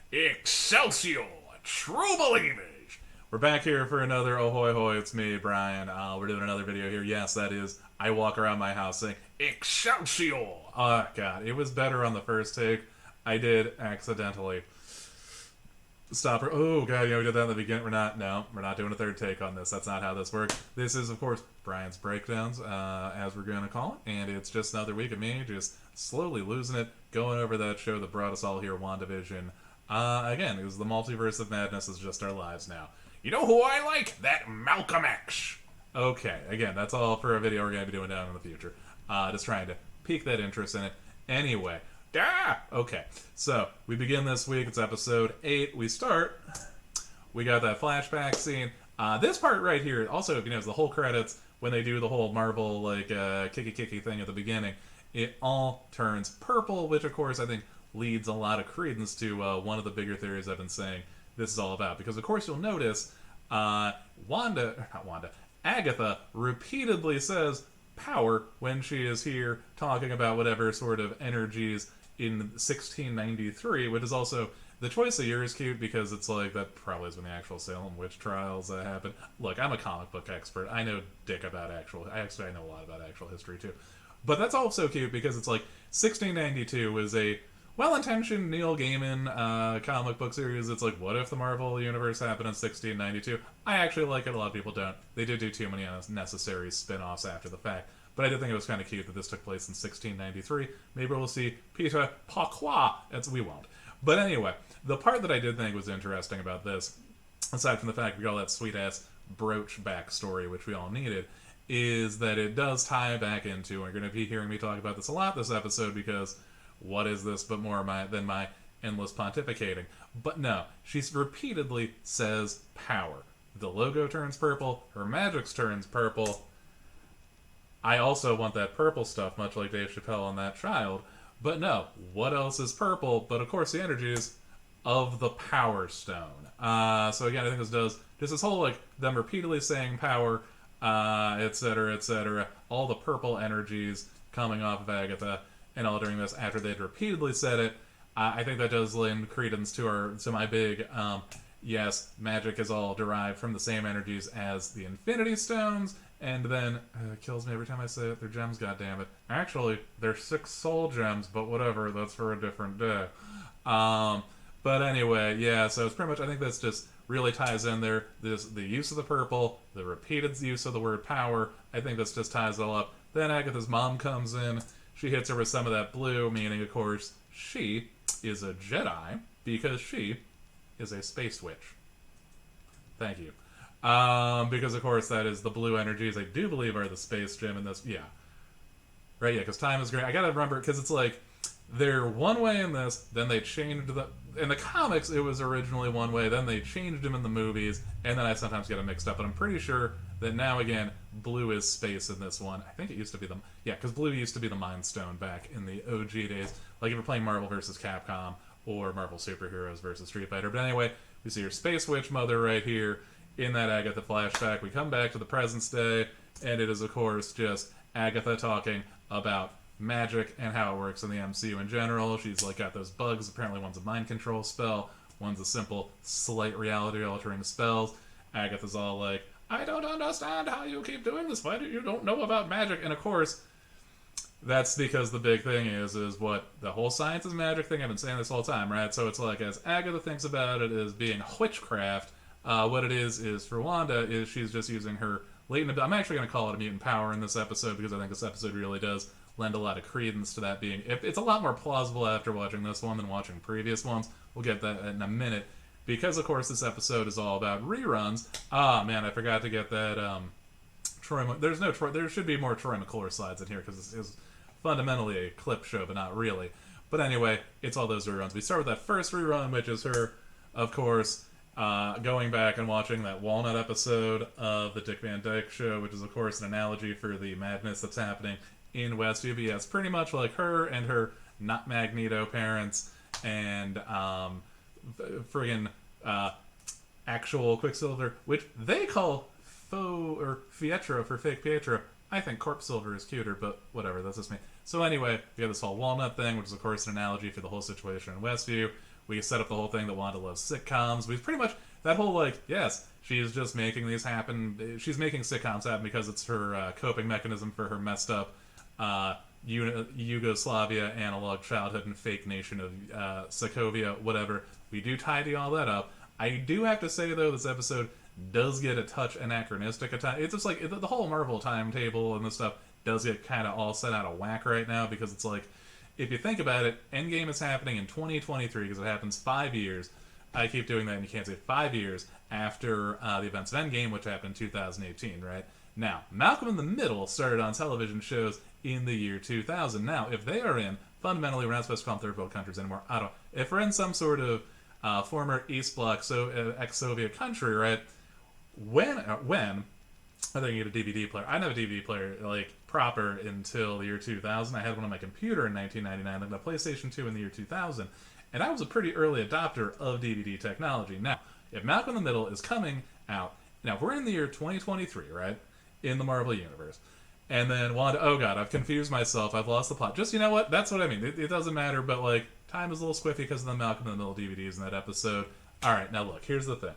Excelsior! True believers! We're back here for another oh hoy hoy, it's me, Bryan. We're doing another video here. Yes, that is, I walk around my house saying, Excelsior! Oh, God, it was better on the first take. I did accidentally stop her. Oh, God, yeah, we did that in the beginning. We're not doing a third take on this. That's not how this works. This is, of course, Bryan's Breakdowns, as we're going to call it. And it's just another week of me just slowly losing it, going over that show that brought us all here, WandaVision. Again, it was the multiverse of madness is just our lives now. You know who I like? That Malcolm X. Okay, again, that's all for a video we're going to be doing down in the future. Just trying to pique that interest in it. Anyway, okay, so we begin this week. It's episode 8. We start. We got that flashback scene. This part right here, also, if you notice, the whole credits, when they do the whole Marvel, like, kicky thing at the beginning, it all turns purple, which, of course, I think leads a lot of credence to one of the bigger theories I've been saying this is all about. Because, of course, you'll notice Agatha repeatedly says power when she is here talking about whatever sort of energies in 1693, which is also, the choice of year is cute because it's like, that probably is when the actual Salem witch trials happened. Look, I'm a comic book expert. I know dick about I know a lot about actual history too. But that's also cute because it's like 1692 was a well-intentioned Neil Gaiman comic book series. It's like, what if the Marvel Universe happened in 1692? I actually like it. A lot of people don't. They did do too many unnecessary spin-offs after the fact. But I did think it was kind of cute that this took place in 1693. Maybe we'll see Peter Pourquoi. We won't. But anyway, the part that I did think was interesting about this, aside from the fact we got all that sweet-ass brooch backstory, which we all needed, is that it does tie back into, and you're going to be hearing me talk about this a lot this episode, because what is this but more than my endless pontificating? But no, she repeatedly says power. The logo turns purple, her magic turns purple. I also want that purple stuff, much like Dave Chappelle and that child. But no, what else is purple? But of course the energies of the Power Stone. So again, I think this does just this whole, like, them repeatedly saying power, etc., etc., all the purple energies coming off of Agatha, and all during this after they'd repeatedly said it. I think that does lend credence to my big, yes, magic is all derived from the same energies as the Infinity Stones, and then, it kills me every time I say it, they're gems, goddammit. Actually, they're 6 soul gems, but whatever, that's for a different day. But anyway, yeah, so it's pretty much, I think this just really ties in there, the use of the purple, the repeated use of the word power. I think this just ties it all up. Then Agatha's mom comes in, she hits her with some of that blue, meaning, of course, she is a Jedi, because she is a space witch. Thank you. Because, of course, that is the blue energies I do believe are the space gem in this. Yeah. Right, yeah, because time is great. I gotta remember, because it's like, they're one way in this, then they changed the... In the comics, it was originally one way, then they changed them in the movies, and then I sometimes get them mixed up, but I'm pretty sure that now, again, blue is space in this one. I think it used to be the... Yeah, because blue used to be the Mind Stone back in the OG days. Like, if you're playing Marvel vs. Capcom, or Marvel Superheroes vs. Street Fighter. But anyway, we see your Space Witch mother right here in that Agatha flashback. We come back to the present day, and it is, of course, just Agatha talking about magic and how it works in the MCU in general. She's like got those bugs. Apparently one's a mind control spell, one's a simple slight reality altering spells. Agatha's all like, I don't understand how you keep doing this. Why do you don't know about magic? And of course, that's because the big thing is what the whole science is magic thing. I've been saying this whole time, right? So it's like, as Agatha thinks about it as being witchcraft, what it is for Wanda is she's just using her latent ability. I'm actually going to call it a mutant power in this episode, because I think this episode really does lend a lot of credence to that being... It's a lot more plausible after watching this one than watching previous ones. We'll get that in a minute. Because, of course, this episode is all about reruns. Ah, man, I forgot to get that... There should be more Troy McClure slides in here, because this is fundamentally a clip show, but not really. But anyway, it's all those reruns. We start with that first rerun, which is her, of course, going back and watching that Walnut episode of the Dick Van Dyke Show, which is, of course, an analogy for the madness that's happening in Westview. But yeah, it's pretty much like her and her not Magneto parents and friggin' actual Quicksilver, which they call faux or Pietro for fake Pietro. I think Corpsilver is cuter, but whatever, that's just me. So anyway, we have this whole walnut thing, which is of course an analogy for the whole situation in Westview. We set up the whole thing that Wanda loves sitcoms. We've pretty much, that whole, like, yes, she's just making these happen. She's making sitcoms happen because it's her coping mechanism for her messed up Yugoslavia analog childhood and fake nation of Sokovia, whatever. We do tidy all that up. I do have to say, though, this episode does get a touch anachronistic at times. It's just like the whole Marvel timetable and this stuff does get kind of all set out of whack right now, because it's like, if you think about it, Endgame is happening in 2023 because it happens 5 years. I keep doing that, and you can't say 5 years after the events of Endgame, which happened in 2018, right? Now, Malcolm in the Middle started on television shows in the year 2000. Now, if they are in, fundamentally, we're not supposed to call them third world countries anymore. I don't. If we're in some sort of former East Bloc, ex-Soviet country, right? When I think you get a DVD player. I didn't have a DVD player like proper until the year 2000. I had one on my computer in 1999, then the PlayStation 2 in the year 2000, and I was a pretty early adopter of DVD technology. Now, if Malcolm in the Middle is coming out, now if we're in the year 2023, right, in the Marvel universe, and then Wanda, oh god, I've confused myself, I've lost the plot. Just, you know what? That's what I mean. It doesn't matter, but like, time is a little squiffy because of the Malcolm in the Middle DVDs in that episode. All right, now look, here's the thing.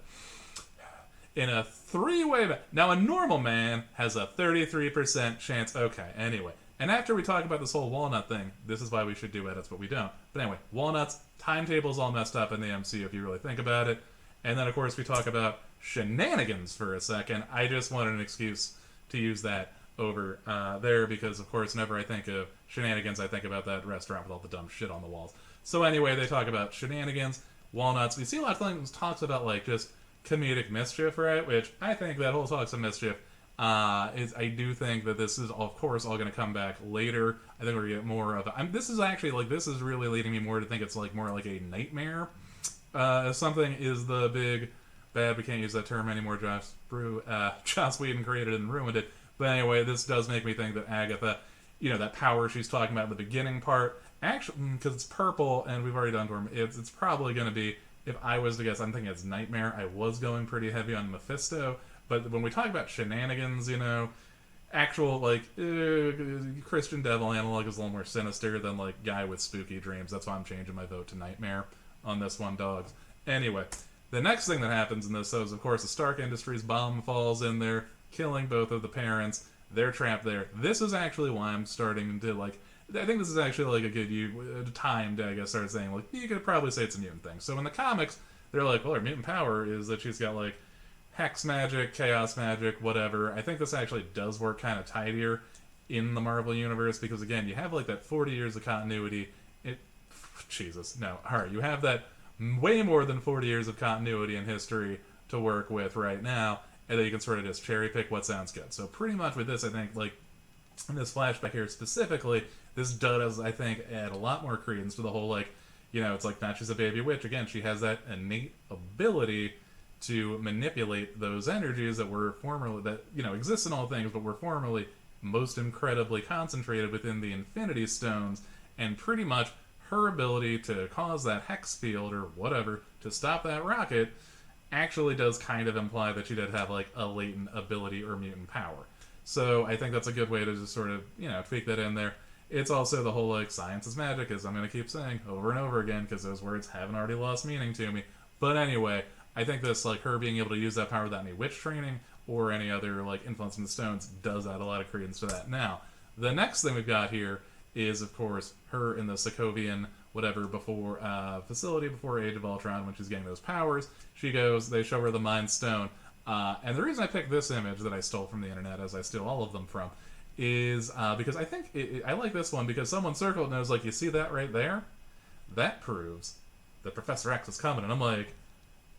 In a three-way... Now, a normal man has a 33% chance... Okay, anyway. And after we talk about this whole walnut thing, this is why we should do edits, but we don't. But anyway, walnuts, timetable's all messed up in the MCU if you really think about it. And then, of course, we talk about shenanigans for a second. I just wanted an excuse to use that over there because, of course, whenever I think of shenanigans, I think about that restaurant with all the dumb shit on the walls. So anyway, they talk about shenanigans, walnuts. We see a lot of things talks about, like, just comedic mischief, right? Which I think that whole talks of mischief is, I do think that this is, of course, all going to come back later. I think we're going to get more of this is actually, like, this is really leading me more to think it's, like, more like a nightmare. Something is the big bad, we can't use that term anymore, Joss Whedon created it and ruined it. But anyway, this does make me think that Agatha, that power she's talking about in the beginning part, actually, because it's purple, and we've already done Dorm, it's probably going to be, if I was to guess, I'm thinking it's Nightmare. I was going pretty heavy on Mephisto, but when we talk about shenanigans, actual, like, Christian devil analog is a little more sinister than, like, guy with spooky dreams. That's why I'm changing my vote to Nightmare on this one, dogs. Anyway, the next thing that happens in this is, of course, the Stark Industries bomb falls in there, killing both of the parents. They're trapped there. This is actually why I'm starting to, like, I think this is actually, like, a good time to, I guess, start saying, like, you could probably say it's a mutant thing. So in the comics, they're like, well, her mutant power is that she's got, like, hex magic, chaos magic, whatever. I think this actually does work kind of tidier in the Marvel universe because, again, you have, like, that 40 years of continuity. Jesus, no. Alright, you have that way more than 40 years of continuity in history to work with right now, and then you can sort of just cherry pick what sounds good. So pretty much with this, I think, like, in this flashback here specifically, this does, I think, add a lot more credence to the whole, like, it's like, not she's a baby witch. Again, she has that innate ability to manipulate those energies that were formerly, that, exist in all things, but were formerly most incredibly concentrated within the Infinity Stones, and pretty much her ability to cause that hex field, or whatever, to stop that rocket, actually does kind of imply that she did have, like, a latent ability or mutant power. So I think that's a good way to just sort of, tweak that in there. It's also the whole, like, science is magic, as I'm going to keep saying over and over again, because those words haven't already lost meaning to me. But anyway, I think this, like, her being able to use that power without any witch training or any other, like, influence in the stones does add a lot of credence to that. Now, the next thing we've got here is, of course, her in the Sokovian, whatever, facility before Age of Ultron, when she's getting those powers. She goes, they show her the Mind Stone. And the reason I picked this image that I stole from the internet, as I steal all of them from, is because I think I like this one because someone circled and I was like, you see that right there? That proves that Professor X is coming. And I'm like,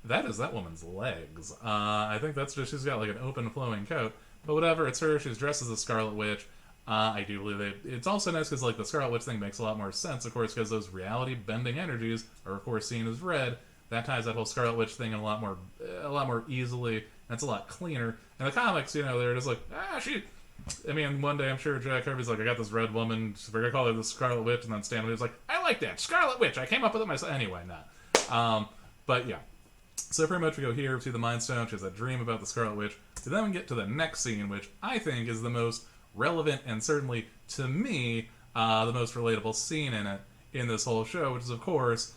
that is that woman's legs. I think that's just, she's got like an open flowing coat. But whatever, it's her. She's dressed as a Scarlet Witch. I do believe it's also nice because, like, the Scarlet Witch thing makes a lot more sense, of course, because those reality-bending energies are, of course, seen as red. That ties that whole Scarlet Witch thing in a lot more easily. That's a lot cleaner. In the comics, they're just like, one day I'm sure Jack Kirby's like, I got this red woman, we're gonna call her the Scarlet Witch, and then Stan Lee's like, I like that, Scarlet Witch, I came up with it myself. Anyway, not. But yeah. So pretty much we go here to the Mind Stone, she has that dream about the Scarlet Witch, and then we get to the next scene, which I think is the most relevant, and certainly, to me, the most relatable scene in this whole show, which is, of course,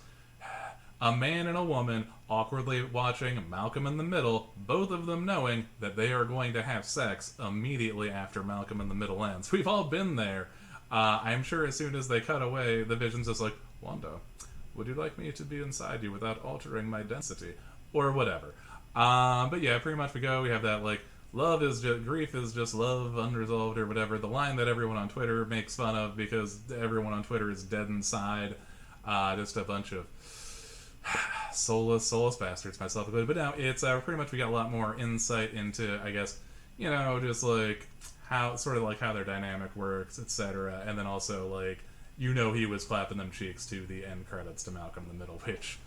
a man and a woman awkwardly watching Malcolm in the Middle, both of them knowing that they are going to have sex immediately after Malcolm in the Middle ends. We've all been there. I'm sure as soon as they cut away, the Vision's just like, Wanda, would you like me to be inside you without altering my density? Or whatever. But yeah, pretty much we have that, like, grief is just love unresolved or whatever. The line that everyone on Twitter makes fun of because everyone on Twitter is dead inside. Just a bunch of soulless bastards, myself included. But now it's pretty much we got a lot more insight into, I guess, just like how their dynamic works, etc. And then also like he was clapping them cheeks to the end credits to Malcolm in the Middle, which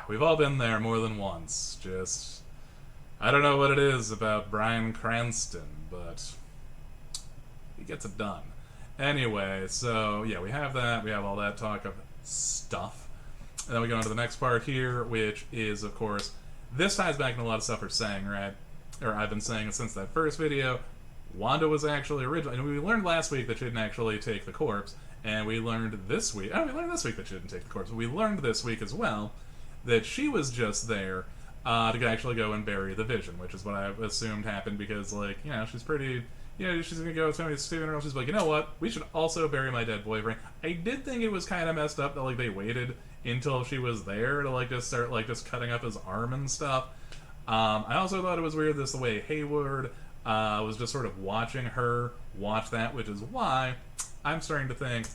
we've all been there more than once. Just I don't know what it is about Bryan Cranston, but he gets it done. Anyway, so yeah, we have that. We have all that talk of stuff. And then we go on to the next part here, which is, of course, this ties back in a lot of stuff we're saying, right? Or I've been saying it since that first video. Wanda was actually originally, and we learned last week that she didn't actually take the corpse, and we learned this week, we learned this week that she didn't take the corpse, but we learned this week as well that she was just there to actually go and bury the Vision, which is what I assumed happened because, like, she's pretty, she's going to go to Tony's funeral, she's like, you know what, we should also bury my dead boyfriend. I did think it was kind of messed up that, like, they waited until she was there to, like, just start, like, just cutting up his arm and stuff. I also thought it was weird the way Hayward was just sort of watching her watch that, which is why I'm starting to think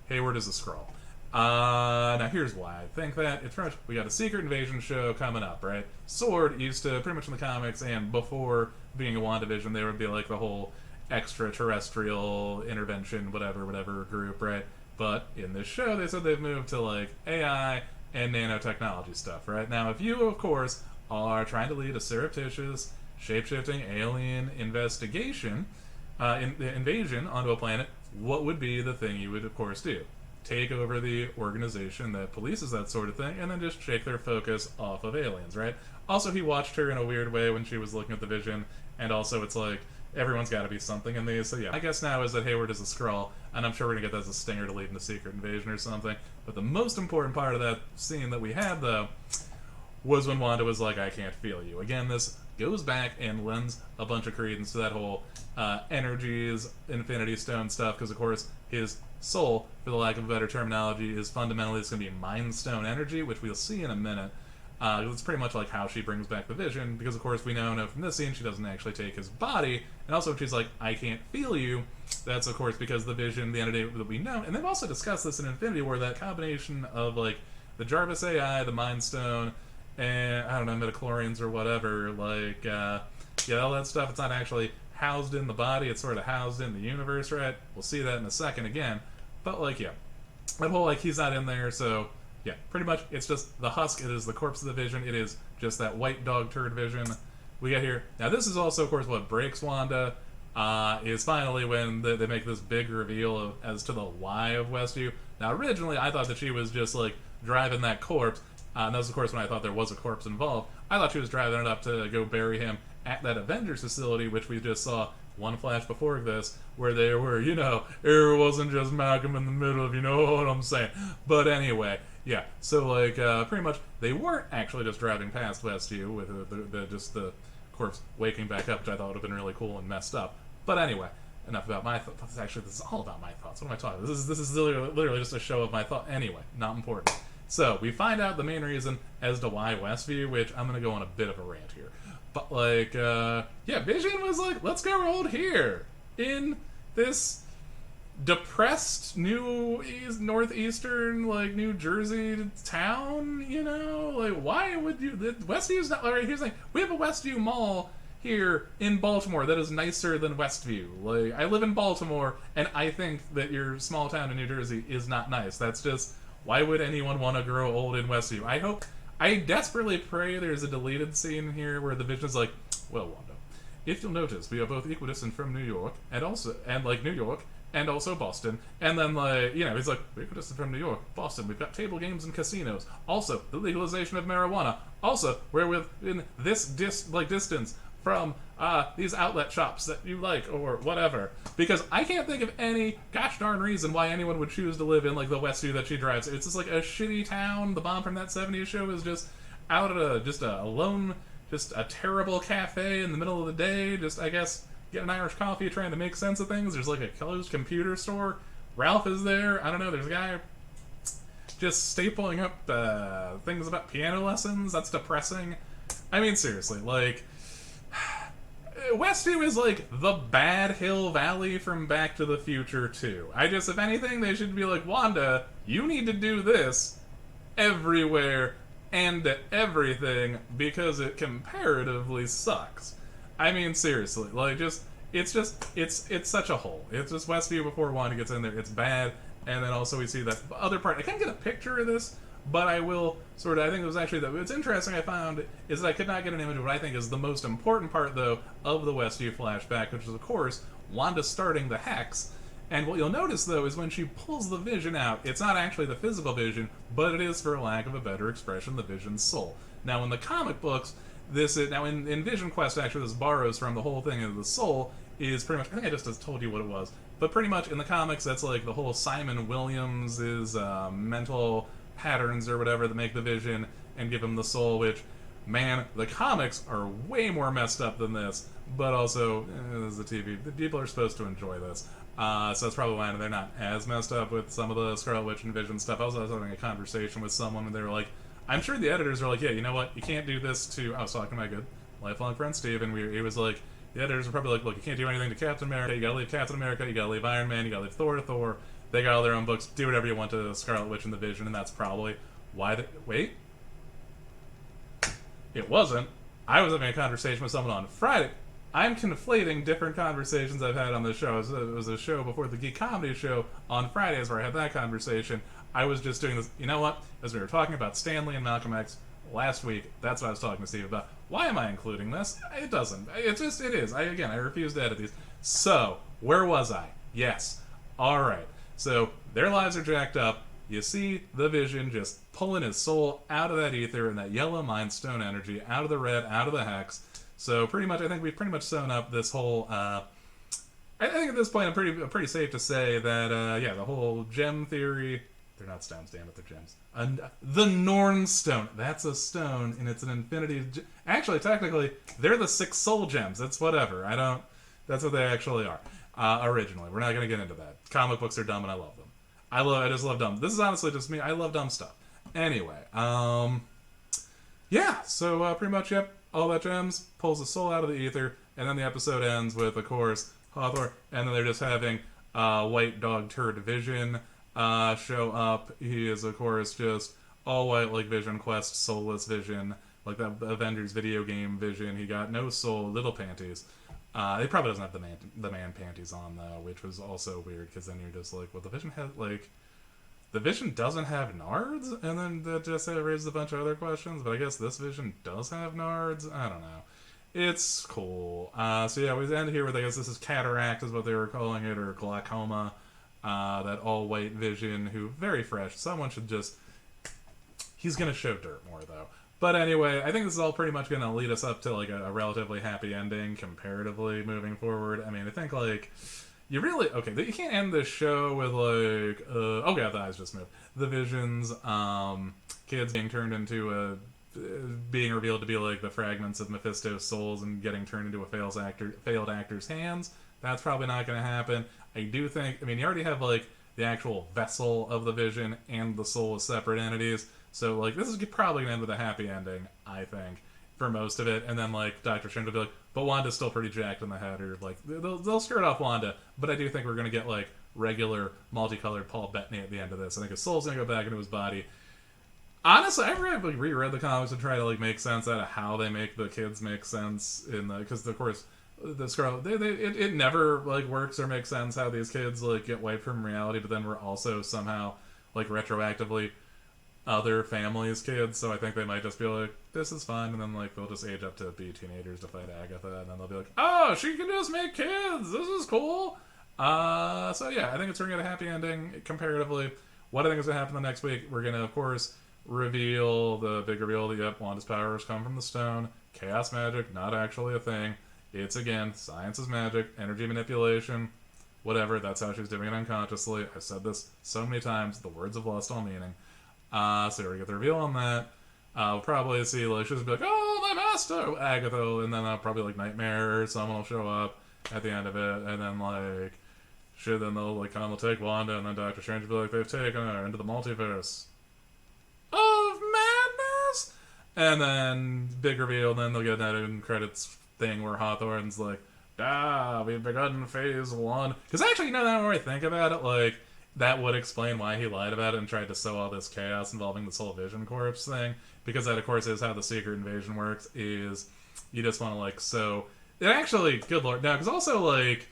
Hayward is a Skrull. Now here's why I think that. It's pretty much, we got a Secret Invasion show coming up, right? SWORD used to, pretty much in the comics and before being a WandaVision, there would be like the whole extraterrestrial intervention, whatever group, right? But in this show, they said they've moved to like AI and nanotechnology stuff, right? Now, if you, of course, are trying to lead a surreptitious, shape-shifting alien investigation, invasion onto a planet, what would be the thing you would, of course, do? Take over the organization that polices that sort of thing, and then just shake their focus off of aliens, right? Also, he watched her in a weird way when she was looking at the Vision, and also it's like, everyone's got to be something in these, so yeah. I guess now is that Hayward is a Skrull, and I'm sure we're going to get that as a stinger to lead into Secret Invasion or something, but the most important part of that scene that we had, though, was when Wanda was like, I can't feel you. Again, this goes back and lends a bunch of credence to that whole energies, Infinity Stone stuff, because of course his soul, for the lack of a better terminology, is fundamentally it's going to be Mind Stone energy, which we'll see in a minute. It's pretty much like how she brings back the Vision, because of course we know from this scene she doesn't actually take his body, and also when she's like, I can't feel you, that's of course because the Vision, the entity that we know, and they've also discussed this in Infinity War, that combination of like the Jarvis AI, the Mind Stone, and I don't know, midichlorians or whatever, like, all that stuff, it's not actually housed in the body, it's sort of housed in the universe, right? We'll see that in a second again, but like, yeah, that whole, like, he's not in there, so, yeah, pretty much, it's just the husk, it is the corpse of the Vision, it is just that white dog turd Vision we get here. Now, this is also, of course, what breaks Wanda, is finally when they make this big reveal as to the why of Westview. Now, originally, I thought that she was just, like, driving that corpse. And that was, of course, when I thought there was a corpse involved. I thought she was driving it up to go bury him at that Avengers facility, which we just saw one flash before this, where they were, it wasn't just Malcolm in the Middle, if you know what I'm saying. But anyway, yeah. So, like, pretty much, they weren't actually just driving past Westview with just the corpse waking back up, which I thought would have been really cool and messed up. But anyway, enough about my thoughts. Actually, this is all about my thoughts. What am I talking about? This is literally just a show of my thought. Anyway, not important. So, we find out the main reason as to why Westview, which I'm going to go on a bit of a rant here. But, like, Vision was like, let's go hold here in this depressed northeastern, like, New Jersey town, Like, why would you... Westview's not... Alright, here's the thing. We have a Westview Mall here in Baltimore that is nicer than Westview. Like, I live in Baltimore, and I think that your small town in New Jersey is not nice. That's just... Why would anyone want to grow old in Westview? I desperately pray there's a deleted scene here where the Vision is like, well, Wanda, if you'll notice, we are both equidistant from New York, New York, and also Boston. And then, like, he's like, we're equidistant from New York, Boston, we've got table games and casinos. Also, the legalization of marijuana. Also, we're within this distance from these outlet shops that you like or whatever. Because I can't think of any gosh darn reason why anyone would choose to live in like the Westview that she drives. It's just like a shitty town. The mom from that 70s show is just out at a lone, just a terrible cafe in the middle of the day. Just, I guess, get an Irish coffee trying to make sense of things. There's like a closed computer store. Ralph is there. I don't know. There's a guy just stapling up things about piano lessons. That's depressing. I mean, seriously, like, Westview is like the Bad Hill Valley from Back to the Future 2. If anything, they should be like, Wanda, you need to do this everywhere and everything because it comparatively sucks. I mean, seriously, like, it's such a hole. It's just Westview before Wanda gets in there. It's bad. And then also we see that other part. I can't get a picture of this, but I will sort of. I think it was actually that. What's interesting I found is that I could not get an image of what I think is the most important part, though, of the Westview flashback, which is, of course, Wanda starting the hex. And what you'll notice, though, is when she pulls the Vision out, it's not actually the physical Vision, but it is, for lack of a better expression, the Vision's soul. Now, in the comic books, in Vision Quest, actually, this borrows from the whole thing of the soul. Is pretty much, I think I just told you what it was, but pretty much in the comics, that's like the whole Simon Williams' mental patterns or whatever that make the Vision and give him the soul, which, man, the comics are way more messed up than this, but also, this is the TV, the people are supposed to enjoy this, so that's probably why they're not as messed up with some of the Scarlet Witch and Vision stuff. I was having a conversation with someone, and they were like, I'm sure the editors are like, yeah, you know what, you can't do this to, I was talking to my good lifelong friend Steve, and he was like, the editors are probably like, look, you can't do anything to Captain America, you gotta leave Captain America, you gotta leave Iron Man, you gotta leave Thor, they got all their own books, do whatever you want to Scarlet Witch and the Vision, and that's probably why wait? It wasn't. I was having a conversation with someone on Friday. I'm conflating different conversations I've had on the show. It was a show before the Geek Comedy Show on Fridays where I had that conversation. I was just doing this, you know what? As we were talking about Stan Lee and Malcolm X last week, that's what I was talking to Steve about. Why am I including this? It doesn't. It is. I refuse to edit these. So, where was I? Yes. Alright. So, their lives are jacked up. You see the Vision just pulling his soul out of that ether and that yellow Mind Stone energy, out of the red, out of the hex. So, pretty much, I think we've pretty much sewn up this whole, I think at this point I'm pretty safe to say that, the whole gem theory. They're not stones, damn it, they're gems. The Norn Stone. That's a stone, and it's an infinity. Actually, technically, they're the 6 soul gems. That's whatever. That's what they actually are. Originally. We're not going to get into that. Comic books are dumb, and I love them. I just love dumb. This is honestly just me. I love dumb stuff. Anyway, yeah, so pretty much, yep, all that gems, pulls the soul out of the ether, and then the episode ends with, of course, Hawthorne, and then they're just having White Dog Turd Vision show up. He is, of course, just all white like Vision Quest, soulless Vision, like the Avengers video game Vision. He got no soul, little panties. He probably doesn't have the man panties on though, which was also weird because then you're just like, well, the Vision doesn't have nards, and then that just raises a bunch of other questions. But I guess this Vision does have nards. I don't know. It's cool. So yeah, we end here with, I guess this is cataract is what they were calling it, or glaucoma. That all-white Vision, who, very fresh. Someone should just... He's going to show dirt more, though. But anyway, I think this is all pretty much going to lead us up to, like, a relatively happy ending, comparatively, moving forward. I mean, I think, like, you really... Okay, you can't end this show with, like... oh, God, the eyes just moved. The Vision's, kids being turned into being revealed to be, like, the fragments of Mephisto's souls and getting turned into a failed actor's hands. That's probably not going to happen. I do think, I mean, you already have, like, the actual vessel of the Vision and the soul as separate entities. So, like, this is probably going to end with a happy ending, I think, for most of it. And then, like, Doctor Strange will be like, but Wanda's still pretty jacked in the head. Or, like, they'll skirt off Wanda. But I do think we're going to get, like, regular, multicolored Paul Bettany at the end of this. I think his soul's going to go back into his body. Honestly, I've reread the comics and try to, like, make sense out of how they make the kids make sense in the... Because, of course... The Scarlet, it never like works or makes sense how these kids like get wiped from reality, but then we're also somehow like retroactively other families' kids. So I think they might just be like, this is fun, and then like they'll just age up to be teenagers to fight Agatha, and then they'll be like, oh, she can just make kids. This is cool. So yeah, I think it's going to get a happy ending comparatively. What I think is going to happen the next week, we're going to of course reveal, the big reveal that, yep, Wanda's powers come from the stone. Chaos magic, not actually a thing. It's, again, science is magic, energy manipulation, whatever. That's how she's doing it unconsciously. I've said this so many times. The words have lost all meaning. So we get the reveal on that. We'll probably see, like, she'll just be like, oh, my master, Agatha, and then probably, like, Nightmare or someone will show up at the end of it, and then, like, shit, then they'll, like, kind of take Wanda, and then Doctor Strange will be like, they've taken her into the multiverse of madness! And then, big reveal, and then they'll get that end credits thing where Hawthorne's like, we've begun phase 1. Because actually, now that I think about it, like, that would explain why he lied about it and tried to sow all this chaos involving this whole Vision Corps thing. Because that, of course, is how the secret invasion works, is you just want to, like, sow... It actually, good lord, now, because also, like...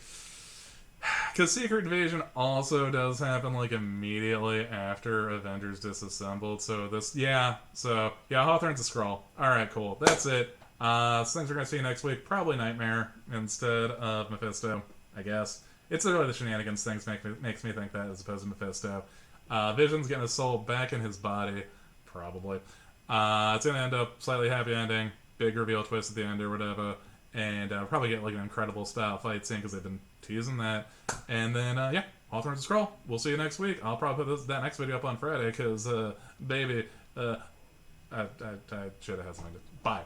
Because Secret Invasion also does happen, like, immediately after Avengers Disassembled, so this... Yeah, Hawthorne's a Skrull. Alright, cool. That's it. So things we're going to see next week. Probably Nightmare instead of Mephisto, I guess. It's really the shenanigans things makes me think that as opposed to Mephisto. Vision's getting his soul back in his body. Probably. It's going to end up slightly happy ending. Big reveal twist at the end or whatever. And probably get like an incredible style fight scene because they've been teasing that. And then, Hawthorne's a Skrull. We'll see you next week. I'll probably put that next video up on Friday because, baby, I should have had something to... Bye.